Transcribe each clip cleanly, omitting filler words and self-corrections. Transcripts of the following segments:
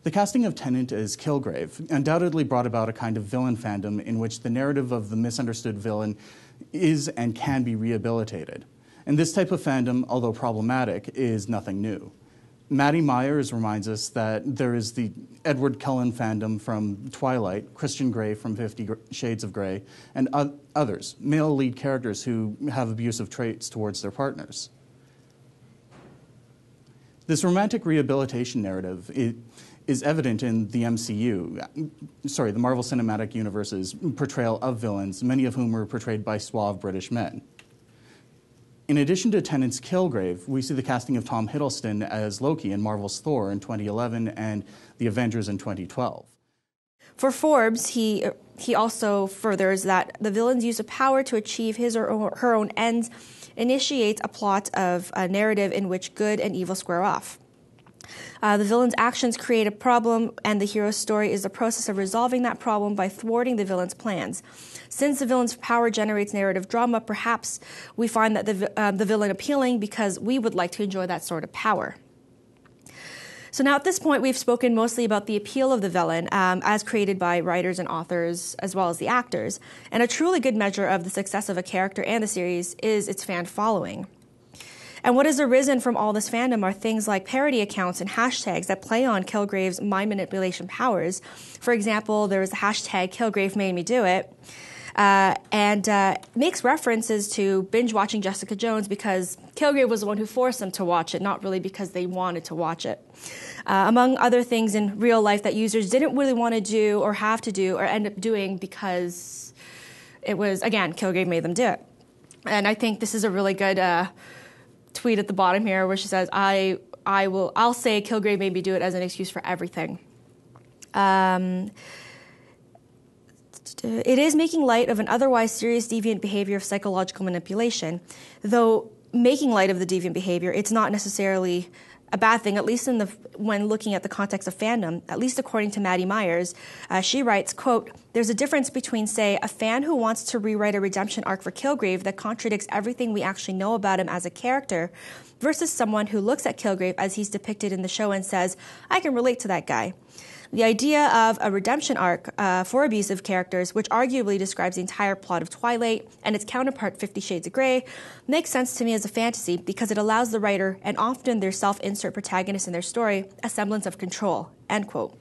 The casting of Tennant as Kilgrave undoubtedly brought about a kind of villain fandom in which the narrative of the misunderstood villain is and can be rehabilitated. And this type of fandom, although problematic, is nothing new. Maddie Myers reminds us that there is the Edward Cullen fandom from Twilight, Christian Grey from 50 Shades of Grey, and others, male lead characters who have abusive traits towards their partners. This romantic rehabilitation narrative is evident in the the Marvel Cinematic Universe's portrayal of villains, many of whom were portrayed by suave British men. In addition to Tennant's Kilgrave, we see the casting of Tom Hiddleston as Loki in Marvel's Thor in 2011 and The Avengers in 2012. For Forbes, he also furthers that the villain's use of power to achieve his or her own ends initiates a plot of a narrative in which good and evil square off. The villain's actions create a problem, and the hero's story is the process of resolving that problem by thwarting the villain's plans. Since the villain's power generates narrative drama, perhaps we find that the villain appealing because we would like to enjoy that sort of power. So now at this point, we've spoken mostly about the appeal of the villain as created by writers and authors, as well as the actors. And a truly good measure of the success of a character and the series is its fan following. And what has arisen from all this fandom are things like parody accounts and hashtags that play on Kilgrave's mind manipulation powers. For example, there was the hashtag Kilgrave made me do it, and makes references to binge watching Jessica Jones because Kilgrave was the one who forced them to watch it, not really because they wanted to watch it. Among other things in real life that users didn't really want to do or have to do or end up doing because it was, again, Kilgrave made them do it. And I think this is a really good tweet at the bottom here where she says, I'll say Kilgrave made me do it as an excuse for everything. It is making light of an otherwise serious deviant behavior of psychological manipulation. Though making light of the deviant behavior, it's not necessarily a bad thing, at least when looking at the context of fandom, at least according to Maddie Myers. She writes, quote, "There's a difference between, say, a fan who wants to rewrite a redemption arc for Kilgrave that contradicts everything we actually know about him as a character versus someone who looks at Kilgrave as he's depicted in the show and says, I can relate to that guy. The idea of a redemption arc for abusive characters, which arguably describes the entire plot of Twilight and its counterpart 50 Shades of Grey, makes sense to me as a fantasy because it allows the writer, and often their self-insert protagonist in their story, a semblance of control," end quote.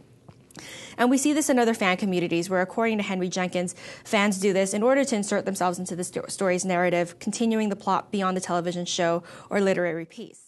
And we see this in other fan communities where, according to Henry Jenkins, fans do this in order to insert themselves into the story's narrative, continuing the plot beyond the television show or literary piece.